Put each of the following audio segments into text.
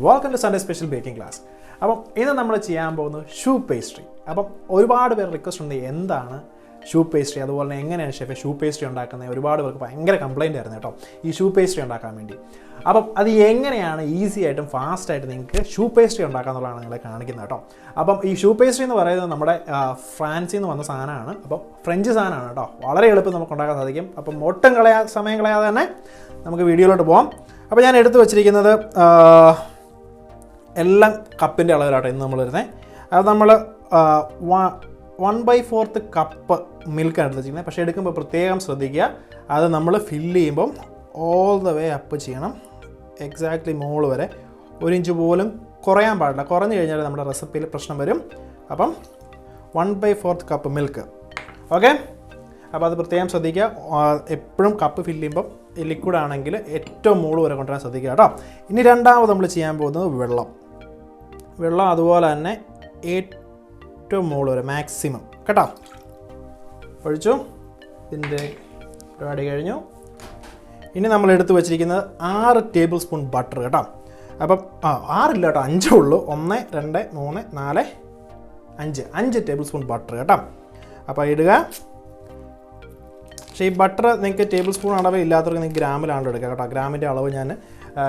Welcome to Sunday Special Baking Class. അപ്പോൾ ഇന്ന് നമ്മൾ ചെയ്യാൻ പോകുന്നത് ഷൂ പേസ്ട്രി. അപ്പം ഒരുപാട് പേർ റിക്വസ്റ്റ് ഉണ്ട് എന്താണ് ഷൂ പേസ്ട്രി, അതുപോലെ തന്നെ എങ്ങനെയാണ് ഷെഫ് ഷൂ പേസ്ട്രി ഉണ്ടാക്കുന്നത്. ഒരുപാട് പേർക്ക് ഭയങ്കര കംപ്ലയിൻ്റ് ആയിരുന്നു കേട്ടോ ഈ ഷൂ പേസ്ട്രി ഉണ്ടാക്കാൻ വേണ്ടി. അപ്പം അത് എങ്ങനെയാണ് ഈസി ആയിട്ടും ഫാസ്റ്റായിട്ട് നിങ്ങൾക്ക് ഷൂ പേസ്ട്രി ഉണ്ടാക്കുക എന്നുള്ളതാണ് നിങ്ങളെ കാണിക്കുന്നത് കേട്ടോ. അപ്പം ഈ ഷൂ പേസ്ട്രി എന്ന് പറയുന്നത് നമ്മുടെ ഫ്രാൻസിൽ നിന്ന് വന്ന സാധനമാണ്. അപ്പം ഫ്രഞ്ച് സാധനമാണ് കേട്ടോ. വളരെ എളുപ്പം നമുക്ക് ഉണ്ടാക്കാൻ സാധിക്കും. അപ്പം ഒട്ടും സമയം കളയാതെ തന്നെ നമുക്ക് വീഡിയോയിലോട്ട് പോകാം. അപ്പോൾ ഞാൻ എടുത്തു വച്ചിരിക്കുന്നത് എല്ലാം കപ്പിൻ്റെ അളവിലാട്ടോ ഇന്ന് നമ്മൾ വരുന്നത്. അത് നമ്മൾ 1/4 കപ്പ് മിൽക്കാണ് എടുത്ത് വെച്ചിരിക്കുന്നത്. പക്ഷേ എടുക്കുമ്പോൾ പ്രത്യേകം ശ്രദ്ധിക്കുക, അത് നമ്മൾ ഫില്ല് ചെയ്യുമ്പം ഓൾ ദ വേ അപ്പ് ചെയ്യണം, എക്സാക്ട്ലി മോള് വരെ. 1 ഇഞ്ച് പോലും കുറയാൻ പാടില്ല. കുറഞ്ഞു കഴിഞ്ഞാൽ നമ്മുടെ റെസിപ്പിയിൽ പ്രശ്നം വരും. അപ്പം 1/4 കപ്പ് മിൽക്ക്. ഓക്കെ, അപ്പോൾ അത് പ്രത്യേകം ശ്രദ്ധിക്കുക. എപ്പോഴും കപ്പ് ഫില്ല് ചെയ്യുമ്പം ലിക്വിഡ് ആണെങ്കിൽ ഏറ്റവും മോള് വരെ കൊണ്ടുവരാൻ ശ്രദ്ധിക്കുക കേട്ടോ. ഇനി രണ്ടാമത് നമ്മൾ ചെയ്യാൻ പോകുന്നത് വെള്ളം അതുപോലെ തന്നെ ഏറ്റവും മോള് വരെ മാക്സിമം കേട്ടോ ഒഴിച്ചു. ഇതിൻ്റെ പരിപാടി കഴിഞ്ഞു. ഇനി നമ്മൾ എടുത്ത് വെച്ചിരിക്കുന്നത് 6 ടേബിൾ സ്പൂൺ ബട്ടർ കേട്ടോ. അപ്പം 6 ഇല്ല കേട്ടോ, 5 ഉള്ളൂ. 1 2 3 4 5 ടേബിൾ സ്പൂൺ ബട്ടർ കേട്ടോ. അപ്പോൾ ഇടുക. പക്ഷേ ഈ ബട്ടർ നിങ്ങൾക്ക് ടേബിൾ സ്പൂൺ അളവ് ഇല്ലാത്തവർക്ക് നിങ്ങൾക്ക് ഗ്രാമിലാണ്ട് എടുക്കുക കേട്ടോ. ഗ്രാമിൻ്റെ അളവ് ഞാൻ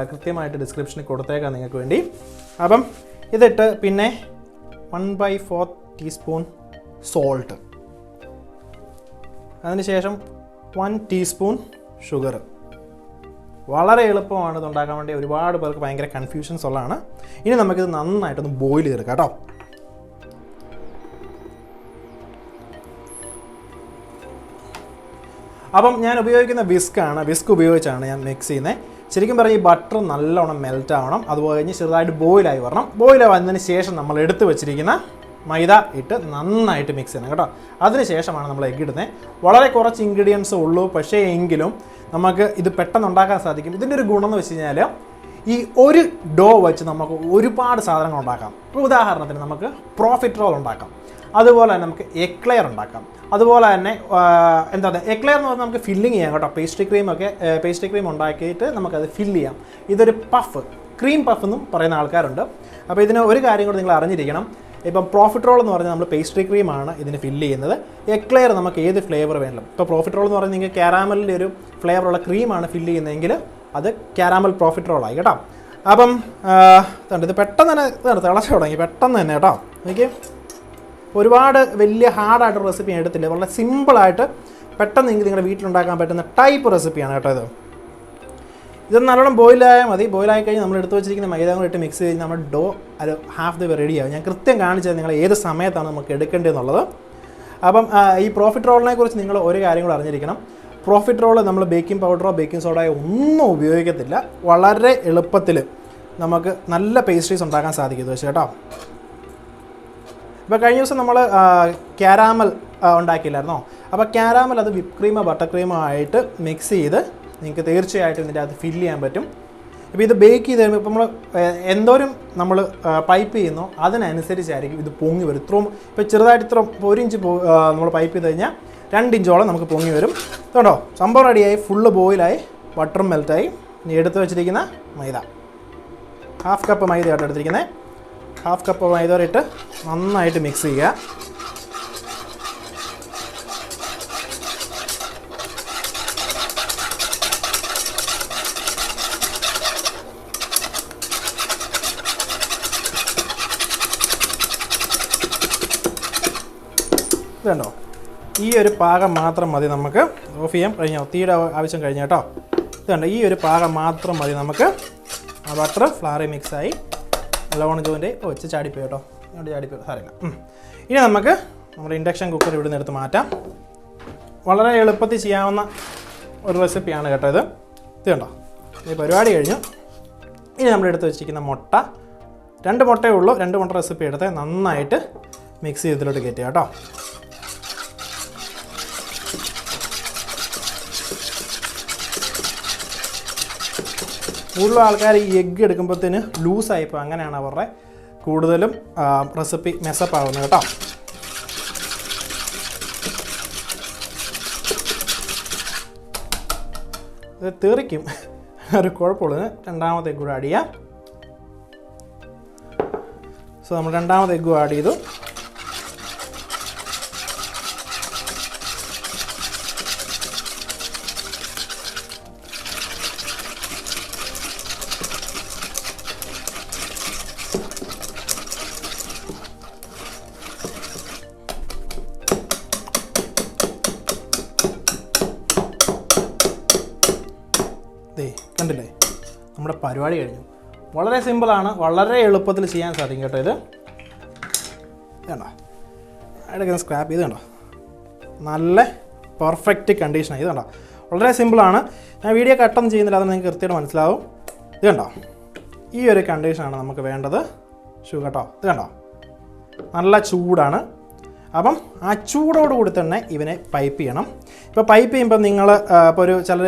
കൃത്യമായിട്ട് ഡിസ്ക്രിപ്ഷനിൽ കൊടുത്തേക്കാം നിങ്ങൾക്ക് വേണ്ടി. അപ്പം ഇതിട്ട് പിന്നെ 1/4 ടീസ്പൂൺ സോൾട്ട്, അതിനുശേഷം 1 ടീസ്പൂൺ ഷുഗർ. വളരെ എളുപ്പമാണ് ഇത് ഉണ്ടാക്കാൻ വേണ്ടി. ഒരുപാട് പേർക്ക് ഭയങ്കര കൺഫ്യൂഷൻസ് ഉള്ളതാണ്. ഇനി നമുക്കിത് നന്നായിട്ടൊന്ന് ബോയിൽ ചെയ്തെടുക്കാം കേട്ടോ. അപ്പം ഞാൻ ഉപയോഗിക്കുന്ന വിസ്ക് ഉപയോഗിച്ചാണ് ഞാൻ മിക്സ് ചെയ്യുന്നത്. ശരിക്കും പറഞ്ഞാൽ ഈ ബട്ടർ നല്ലോണം മെൽറ്റ് ആവണം. അതുപോലെ കഴിഞ്ഞ് ചെറുതായിട്ട് ബോയിലായി വരണം. ബോയിലായി വന്നതിന് ശേഷം നമ്മൾ എടുത്ത് വെച്ചിരിക്കുന്ന മൈദ ഇട്ട് നന്നായിട്ട് മിക്സ് ചെയ്യണം കേട്ടോ. അതിന് ശേഷമാണ് നമ്മൾ എഗ്ഗ് ഇടുന്നത്. വളരെ കുറച്ച് ഇൻഗ്രീഡിയൻസ് ഉള്ളൂ, പക്ഷേ എങ്കിലും നമുക്ക് ഇത് പെട്ടെന്ന് ഉണ്ടാക്കാൻ സാധിക്കും. ഇതിൻ്റെ ഒരു ഗുണം എന്ന് വെച്ച് കഴിഞ്ഞാൽ ഈ ഒരു ഡോ വെച്ച് നമുക്ക് ഒരുപാട് സാധനങ്ങൾ ഉണ്ടാക്കാം. ഇപ്പോൾ ഉദാഹരണത്തിന് നമുക്ക് പ്രോഫിറ്ററോൾ ഉണ്ടാക്കാം, അതുപോലെ തന്നെ നമുക്ക് eclair ഉണ്ടാക്കാം. അതുപോലെ തന്നെ eclair എന്ന് പറഞ്ഞാൽ നമുക്ക് ഫില്ലിങ് ചെയ്യാം കേട്ടോ. പേസ്ട്രി ക്രീം ഉണ്ടാക്കിയിട്ട് നമുക്കത് ഫില്ല് ചെയ്യാം. ഇതൊരു ക്രീം പഫ് എന്നും പറയുന്ന ആൾക്കാരുണ്ട്. അപ്പോൾ ഇതിന് ഒരു കാര്യം കൂടി നിങ്ങൾ അറിഞ്ഞിരിക്കണം. ഇപ്പം പ്രോഫിറ്ററോൾ എന്ന് പറഞ്ഞാൽ നമ്മൾ പേസ്ട്രി ക്രീമാണ് ഇതിന് ഫില്ല് ചെയ്യുന്നത്. eclair നമുക്ക് ഏത് ഫ്ലേവർ വേണം. ഇപ്പോൾ പ്രോഫിറ്ററോൾ എന്ന് പറഞ്ഞാൽ നിങ്ങൾക്ക് കാരാമലിൻ്റെ ഒരു ഫ്ലേവറുള്ള ക്രീമാണ് ഫില്ല് ചെയ്യുന്നതെങ്കിൽ അത് കാരാമൽ പ്രോഫിറ്ററോളായി കേട്ടോ. അപ്പം ഇത് പെട്ടെന്ന് തന്നെ തിളച്ച് തുടങ്ങി, പെട്ടെന്ന് തന്നെ കേട്ടോ. എനിക്ക് ഒരുപാട് വലിയ ഹാർഡായിട്ട് റെസിപ്പി ഞാൻ എടുത്തില്ല. വളരെ സിമ്പിളായിട്ട് പെട്ടെന്ന് നിങ്ങളുടെ വീട്ടിലുണ്ടാക്കാൻ പറ്റുന്ന ടൈപ്പ് റെസിപ്പിയാണ് കേട്ടോ ഇത്. ഇത് നല്ലോണം ബോയിലായാൽ മതി. ബോയിലായി കഴിഞ്ഞ് നമ്മൾ എടുത്ത് വെച്ചിരിക്കുന്ന മൈദ കൂടി ഇട്ട് മിക്സ് ചെയ്ത് നമ്മുടെ ഡോ ഒരു ഹാഫ് ദ വേ റെഡിയാവും. ഞാൻ കൃത്യം കാണിച്ചത് നിങ്ങൾ ഏത് സമയത്താണ് നമുക്ക് എടുക്കേണ്ടതെന്നുള്ളത്. അപ്പം ഈ പ്രോഫിറ്ററോളിനെ കുറിച്ച് നിങ്ങൾ ഒരു കാര്യം കൂടെ അറിഞ്ഞിരിക്കണം. പ്രോഫിറ്ററോൾ നമ്മൾ ബേക്കിംഗ് പൗഡറോ ബേക്കിംഗ് സോഡയോ ഒന്നും ഉപയോഗിക്കത്തില്ല. വളരെ എളുപ്പത്തിൽ നമുക്ക് നല്ല പേസ്ട്രീസ് ഉണ്ടാക്കാൻ സാധിക്കും വെച്ച് കേട്ടോ. ഇപ്പോൾ കഴിഞ്ഞ ദിവസം നമ്മൾ കാരാമൽ ഉണ്ടാക്കിയില്ലായിരുന്നോ? അപ്പോൾ കാരാമൽ അത് വിപ്പ് ക്രീമോ ബട്ടർ ക്രീമോ ആയിട്ട് മിക്സ് ചെയ്ത് നിങ്ങൾക്ക് തീർച്ചയായിട്ടും ഇതിൻ്റെ അത് ഫില്ല് ചെയ്യാൻ പറ്റും. ഇപ്പോൾ ഇത് ബേക്ക് ചെയ്ത് കഴിയുമ്പോൾ ഇപ്പോൾ നമ്മൾ എന്തോരം നമ്മൾ പൈപ്പ് ചെയ്യുന്നോ അതിനനുസരിച്ചായിരിക്കും ഇത് പൊങ്ങി വരും. ഇപ്പോൾ ചെറുതായിട്ട് 1 ഇഞ്ച് നമ്മൾ പൈപ്പ് ചെയ്ത് കഴിഞ്ഞാൽ 2 ഇഞ്ചോളം നമുക്ക് പൊങ്ങി വരും. കേട്ടോ, സംഭവം റെഡിയായി, ഫുള്ള് ബോയിലായി, ബട്ടറും മെൽറ്റായി. ഇനി എടുത്ത് വെച്ചിരിക്കുന്ന മൈദ, 1/2 കപ്പ് മൈദയാണ് എടുത്തിരിക്കുന്നത്. 1/2 കപ്പ് മൈദ ഇട്ട് നന്നായിട്ട് മിക്സ് ചെയ്യുക. ഇതുണ്ടോ, ഈ ഒരു പാകം മാത്രം മതി നമുക്ക്. ഓഫ് ചെയ്യാം, കഴിഞ്ഞോ, തീയുടെ ആവശ്യം കഴിഞ്ഞ കേട്ടോ. ഇതുണ്ടോ, ഈ ഒരു പാകം മാത്രം മതി നമുക്ക്. ആ ബട്ടർ ഫ്ലവറി മിക്സായി നല്ലോണം ജോയിൻ്റെ വെച്ച് ചാടിപ്പോയി കേട്ടോ. ഇങ്ങോട്ട് ചാടിപ്പോയി, സാരമില്ല. ഇനി നമുക്ക് നമ്മുടെ ഇൻഡക്ഷൻ കുക്കർ ഇവിടെ നിന്ന് എടുത്ത് മാറ്റാം. വളരെ എളുപ്പത്തിൽ ചെയ്യാവുന്ന ഒരു റെസിപ്പിയാണ് കേട്ടോ ഇത്. ഇത് കണ്ടോ, ഈ പരിപാടി കഴിഞ്ഞു. ഇനി നമ്മൾ എടുത്ത് വെച്ചിരിക്കുന്ന മുട്ട, 2 മുട്ടയേ ഉള്ളൂ. 2 മുട്ട റെസിപ്പി എടുത്ത് നന്നായിട്ട് മിക്സ് ചെയ്തിലോട്ട് കയറ്റുക കേട്ടോ. കൂടുതലും ആൾക്കാർ ഈ എഗ്ഗ് എടുക്കുമ്പോഴത്തേന് ലൂസായിപ്പോൾ അങ്ങനെയാണ് അവരുടെ കൂടുതലും റെസിപ്പി മെസ്സപ്പ് ആവുന്നത് കേട്ടോ. ഇത് തെറിക്കും, ഒരു കുഴപ്പമുള്ളത്. രണ്ടാമത്തെ കൂടെ ആഡ് ചെയ്യാം. സോ നമ്മൾ രണ്ടാമത് എഗ്ഗും ആഡ് ചെയ്തു. കണ്ടില്ലേ, നമ്മുടെ പരിപാടി കഴിഞ്ഞു. വളരെ സിമ്പിളാണ്, വളരെ എളുപ്പത്തിൽ ചെയ്യാൻ സാധിക്കും കേട്ടോ. ഇത് കണ്ടോ, ഇടയ്ക്ക് സ്ക്രാപ്പ് ചെയ്ത് കണ്ടോ, നല്ല പെർഫെക്റ്റ് കണ്ടീഷനാണ്. ഇത് കണ്ടോ, വളരെ സിമ്പിളാണ്. ഞാൻ വീഡിയോ കട്ടൊന്നും ചെയ്യുന്നില്ല, അത് നിങ്ങൾക്ക് കൃത്യമായിട്ട് മനസ്സിലാവും. ഇത് കണ്ടോ, ഈ ഒരു കണ്ടീഷനാണ് നമുക്ക് വേണ്ടത്. കേട്ടോ, ഇത് കണ്ടോ, നല്ല ചൂടാണ്. അപ്പം ആ ചൂടോടുകൂടി തന്നെ ഇവനെ പൈപ്പ് ചെയ്യണം. ഇപ്പോൾ പൈപ്പ് ചെയ്യുമ്പോൾ നിങ്ങൾ ഇപ്പോൾ ഒരു ചിലർ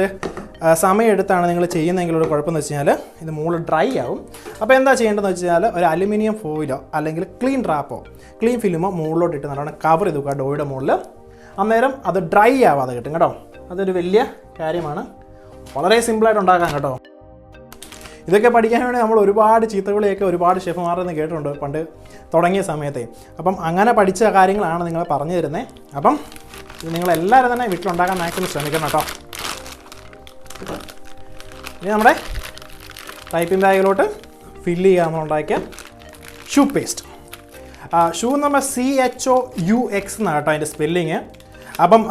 സമയം എടുത്താണ് നിങ്ങൾ ചെയ്യുന്നതെങ്കിൽ ഒരു കുഴപ്പമെന്ന് വെച്ച് കഴിഞ്ഞാൽ ഇത് മുകളിൽ ഡ്രൈ ആവും. അപ്പോൾ എന്താ ചെയ്യേണ്ടതെന്ന് വെച്ച് കഴിഞ്ഞാൽ ഒരു അലുമിനിയം ഫോയിലോ അല്ലെങ്കിൽ ക്ലീൻ റാപ്പോ ക്ലീൻ ഫിലിമോ മുകളിലോട്ട് ഇട്ട് നല്ലോണം കവർ ചെയ്ത് വെക്കുക ഡോയുടെ മുകളിൽ. അന്നേരം അത് ഡ്രൈ ആവാതെ കിട്ടും കേട്ടോ. അതൊരു വലിയ കാര്യമാണ്, വളരെ സിമ്പിളായിട്ട് ഉണ്ടാക്കാം കേട്ടോ. ഇതൊക്കെ പഠിക്കാൻ വേണ്ടി നമ്മൾ ഒരുപാട് ചീത്തവിളിയൊക്കെ ഒരുപാട് ഷെഫുമാരിൽ നിന്ന് കേട്ടിട്ടുണ്ട് പണ്ട് തുടങ്ങിയ സമയത്തെ. അപ്പം അങ്ങനെ പഠിച്ച കാര്യങ്ങളാണ് നിങ്ങളെ പറഞ്ഞു തരുന്നത്. അപ്പം ഇത് നിങ്ങളെല്ലാവരും തന്നെ വീട്ടിലുണ്ടാക്കാൻ മാക്സിമം ശ്രമിക്കണം കേട്ടോ. ഇനി നമ്മുടെ പൈപ്പിംഗ് ബാഗിലോട്ട് ഫില്ല് ചെയ്യുക നമ്മളുണ്ടാക്കിയ ഷൂ പേസ്റ്റ്. ഷൂ എന്ന് പറഞ്ഞാൽ CHOUX എന്നാണ് കേട്ടോ അതിൻ്റെ സ്പെല്ലിങ്. അപ്പം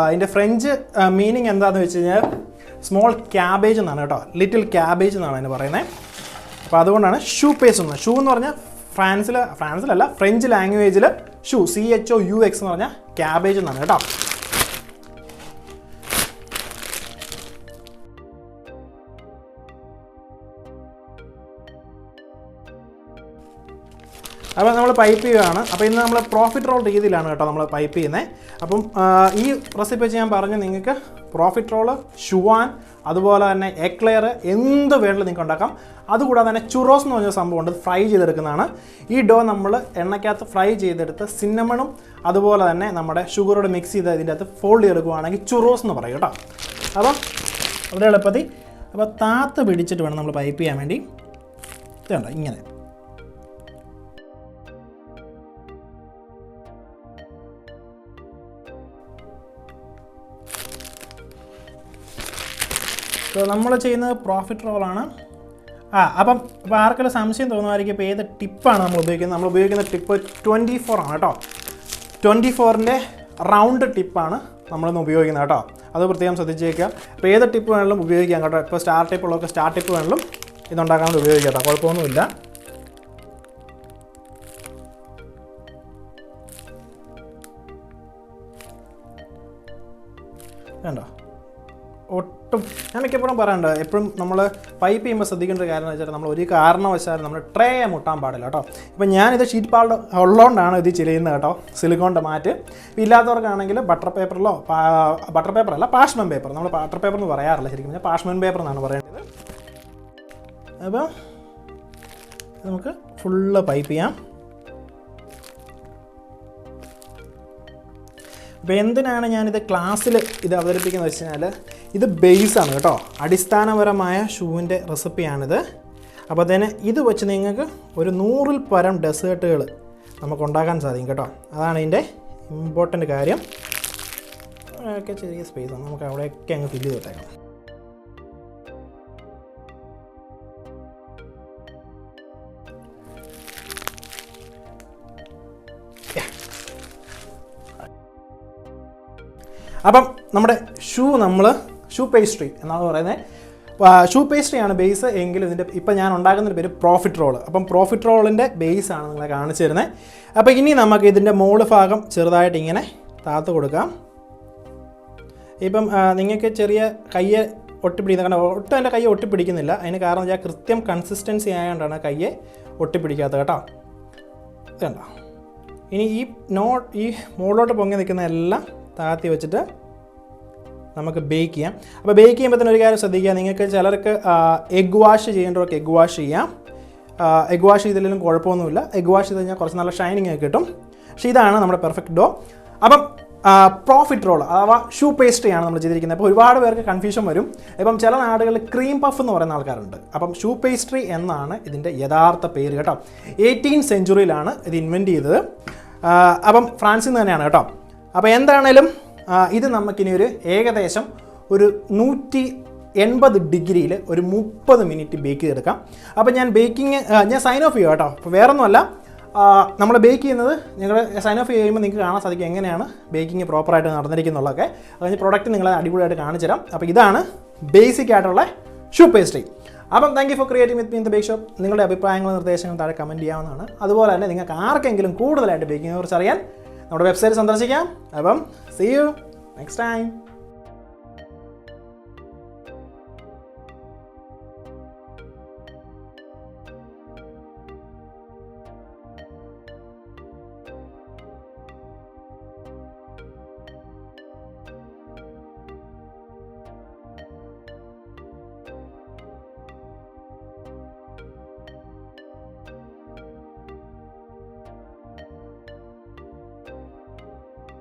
അതിൻ്റെ ഫ്രഞ്ച് മീനിങ് എന്താണെന്ന് വെച്ച് കഴിഞ്ഞാൽ സ്മോൾ ക്യാബേജ് എന്നാണ് കേട്ടോ, ലിറ്റിൽ ക്യാബേജ് എന്നാണ് അതിന് പറയുന്നത്. അപ്പോൾ അതുകൊണ്ടാണ് ഷൂ പേസ്റ്റ് എന്ന്. ഷൂ എന്ന് പറഞ്ഞാൽ ഫ്രാൻസിലല്ല, ഫ്രഞ്ച് ലാംഗ്വേജിൽ ഷൂ CHOUX എന്ന് പറഞ്ഞാൽ ക്യാബേജ് എന്നാണ് കേട്ടോ. അപ്പോൾ നമ്മൾ പൈപ്പ് ചെയ്യുകയാണ്. അപ്പോൾ ഇന്ന് നമ്മൾ പ്രോഫിറ്ററോൾ രീതിയിലാണ് കേട്ടോ നമ്മൾ പൈപ്പ് ചെയ്യുന്നത്. അപ്പം ഈ റെസിപ്പി വെച്ച് ഞാൻ പറഞ്ഞു നിങ്ങൾക്ക് പ്രോഫിറ്ററോള്, ഷുവാൻ, അതുപോലെ തന്നെ എക്ലെയർ എന്ത് വേണമെങ്കിലും നിങ്ങൾക്ക് ഉണ്ടാക്കാം. അതുകൂടാതെ തന്നെ ചുറോസ് എന്ന് പറഞ്ഞ സംഭവമുണ്ട്, ഫ്രൈ ചെയ്തെടുക്കുന്നതാണ്. ഈ ഡോ നമ്മൾ എണ്ണയ്ക്കകത്ത് ഫ്രൈ ചെയ്തെടുത്ത് സിന്നമണും അതുപോലെ തന്നെ നമ്മുടെ ഷുഗറോട് മിക്സ് ചെയ്ത് ഇതിൻ്റെ അകത്ത് ഫോൾഡ് ചെയ്തെടുക്കുകയാണെങ്കിൽ ചുറോസ് എന്ന് പറയും കേട്ടോ. അപ്പം അവിടെ എളുപ്പത്തിൽ അപ്പോൾ താത്ത് പിടിച്ചിട്ട് വേണം നമ്മൾ പൈപ്പ് ചെയ്യാൻ വേണ്ടി. ഇതുണ്ടോ ഇങ്ങനെ. സോ നമ്മൾ ചെയ്യുന്നത് പ്രോഫിറ്റ് റോളാണ്. അപ്പം ആർക്കെങ്കിലും സംശയം തോന്നുമായിരിക്കും ഇപ്പോൾ ഏത് ടിപ്പാണ് നമ്മൾ ഉപയോഗിക്കുന്നത്. നമ്മൾ ഉപയോഗിക്കുന്ന ടിപ്പ് 24 ആണ് കേട്ടോ. 24ൻ്റെ റൗണ്ട് ടിപ്പാണ് നമ്മളിന്ന് ഉപയോഗിക്കുന്നത് കേട്ടോ. അത് പ്രത്യേകം ശ്രദ്ധിച്ചേക്കുക. അപ്പോൾ ഏത് ടിപ്പ് വേണമെങ്കിലും ഉപയോഗിക്കാം കേട്ടോ. ഇപ്പോൾ സ്റ്റാർ ടിപ്പ് ഉള്ളവർക്ക് സ്റ്റാർ ടിപ്പ് വേണമെങ്കിലും ഇതുണ്ടാക്കാൻ വേണ്ടി ഉപയോഗിക്കാം കേട്ടോ, കുഴപ്പമൊന്നുമില്ല. വേണ്ടോ ഒട്ടും ഞാൻ മിക്കപ്പോഴും പറയാറുണ്ട്, എപ്പോഴും നമ്മൾ പൈപ്പ് ചെയ്യുമ്പോൾ ശ്രദ്ധിക്കേണ്ട ഒരു കാര്യം എന്ന് വെച്ചാൽ നമ്മൾ ഒരു കാരണവശാലും നമ്മൾ ട്രേ മുട്ടാൻ പാടില്ല കേട്ടോ. ഇപ്പം ഞാനിത് ഷീറ്റ് പാഡ് ഉള്ളതുകൊണ്ടാണ് ഇത് ചെയ്യുന്നത് കേട്ടോ, സിലിക്കോണിൻ്റെ മാറ്റ്. ഇല്ലാത്തവർക്കാണെങ്കിൽ ബട്ടർ പേപ്പറിലോ ബട്ടർ പേപ്പറല്ല പാഷ്മൻ പേപ്പർ, നമ്മൾ ബട്ടർ പേപ്പർ എന്ന് പറയാറില്ല, ശരിക്കും പറഞ്ഞാൽ പാഷ്മൻ പേപ്പർ എന്നാണ് പറയേണ്ടത്. അപ്പോൾ നമുക്ക് ഫുള്ള് പൈപ്പ് ചെയ്യാം. അപ്പോൾ എന്തിനാണ് ഞാനിത് ക്ലാസ്സിൽ ഇത് അവതരിപ്പിക്കുന്നത് വെച്ച് കഴിഞ്ഞാൽ ഇത് ബേസാണ് കേട്ടോ, അടിസ്ഥാനപരമായ ഷൂവിൻ്റെ റെസിപ്പിയാണിത്. അപ്പോൾ തന്നെ ഇത് വെച്ച് നിങ്ങൾക്ക് ഒരു 100-ൽ പരം ഡെസേർട്ടുകൾ നമുക്ക് ഉണ്ടാക്കാൻ സാധിക്കും കേട്ടോ. അതാണ് ഇതിൻ്റെ ഇമ്പോർട്ടൻ്റ് കാര്യം. ഒക്കെ ചെറിയ സ്പേസാണ്, നമുക്ക് അവിടെയൊക്കെ അങ്ങ് ഫില്ല് ചെയ്തിട്ടേക്കാം. അപ്പം നമ്മുടെ ഷൂ പേസ്ട്രി എന്നാണ് പറയുന്നത്. ഷൂ പേസ്ട്രിയാണ് ബേസ് എങ്കിൽ ഇതിൻ്റെ ഇപ്പം ഞാൻ ഉണ്ടാക്കുന്നൊരു പേര് പ്രോഫിറ്റ് റോൾ. അപ്പം പ്രോഫിറ്റ് റോളിൻ്റെ ബേസാണ് നിങ്ങളെ കാണിച്ചു തരുന്നത്. അപ്പോൾ ഇനി നമുക്ക് ഇതിൻ്റെ മോള് ഭാഗം ചെറുതായിട്ട് ഇങ്ങനെ താത്ത് കൊടുക്കാം. ഇപ്പം നിങ്ങൾക്ക് ചെറിയ കയ്യെ ഒട്ടിപ്പിടിക്കുന്ന, കാരണം ഒട്ടും എൻ്റെ കയ്യെ ഒട്ടിപ്പിടിക്കുന്നില്ല. അതിന് കാരണം വെച്ചാൽ കൃത്യം കൺസിസ്റ്റൻസി ആയതുകൊണ്ടാണ് കയ്യെ ഒട്ടിപ്പിടിക്കാത്തത് കേട്ടോ. ഇതുണ്ടോ. ഇനി ഈ മുകളിലോട്ട് പൊങ്ങി നിൽക്കുന്ന എല്ലാം താത്തി വെച്ചിട്ട് നമുക്ക് ബേക്ക് ചെയ്യാം. അപ്പോൾ ബേക്ക് ചെയ്യുമ്പോൾ തന്നെ ഒരു കാര്യം ശ്രദ്ധിക്കുക, നിങ്ങൾക്ക് ചിലർക്ക് എഗ് വാഷ് ചെയ്യേണ്ടവർക്ക് എഗ് വാഷ് ചെയ്യാം. എഗ് വാഷ് ചെയ്തില്ലെങ്കിലും കുഴപ്പമൊന്നുമില്ല. എഗ് വാഷ് ചെയ്ത് കഴിഞ്ഞാൽ കുറച്ച് നല്ല ഷൈനിങ് ഒക്കെ കിട്ടും. പക്ഷേ ഇതാണ് നമ്മുടെ പെർഫെക്റ്റ് ഡോ. അപ്പം profiterole അഥവാ ഷൂ പേസ്ട്രി ആണ് നമ്മൾ ചെയ്തിരിക്കുന്നത്. അപ്പോൾ ഒരുപാട് പേർക്ക് കൺഫ്യൂഷൻ വരും. ഇപ്പം ചില നാടുകളിൽ ക്രീം പഫ് എന്ന് പറയുന്ന ആൾക്കാരുണ്ട്. അപ്പം ഷൂ പേസ്ട്രി എന്നാണ് ഇതിൻ്റെ യഥാർത്ഥ പേര് കേട്ടോ. 18th സെഞ്ച്വറിയിലാണ് ഇത് ഇൻവെൻറ്റ് ചെയ്തത്. അപ്പം ഫ്രാൻസിൽ നിന്ന് തന്നെയാണ് കേട്ടോ. അപ്പോൾ എന്താണേലും ഇത് നമുക്കിനി ഒരു ഏകദേശം ഒരു 180 ഡിഗ്രിയിൽ ഒരു 30 മിനിറ്റ് ബേക്ക് ചെയ്തെടുക്കാം. അപ്പോൾ ഞാൻ സൈൻ ഓഫ് ചെയ്യാം കേട്ടോ. അപ്പോൾ വേറൊന്നുമല്ല, നമ്മൾ ബേക്ക് ചെയ്യുന്നത് നിങ്ങൾ സൈൻ ഓഫ് ചെയ്യുമ്പോൾ നിങ്ങൾക്ക് കാണാൻ സാധിക്കും എങ്ങനെയാണ് ബേക്കിംഗ് പ്രോപ്പറായിട്ട് നടന്നിരിക്കുന്നുള്ളതൊക്കെ. അതിന് പ്രോഡക്റ്റ് നിങ്ങളെ അടിപൊളിയായിട്ട് കാണിച്ചു തരാം. അപ്പോൾ ഇതാണ് ബേസിക് ആയിട്ടുള്ള ഷൂ പേസ്ട്രി. അപ്പം thank you for creating with me in the bake shop. നിങ്ങളുടെ അഭിപ്രായങ്ങളും നിർദ്ദേശങ്ങളും താഴെ കമൻറ്റ് ചെയ്യാവുന്നതാണ്. അതുപോലെ തന്നെ നിങ്ങൾക്ക് ആർക്കെങ്കിലും കൂടുതലായിട്ട് ബേക്കിങ്ങിനെ കുറിച്ച് അറിയാൻ നമ്മുടെ വെബ്സൈറ്റ് സന്ദർശിക്കാം. അപ്പം സീ യു നെക്സ്റ്റ് ടൈം.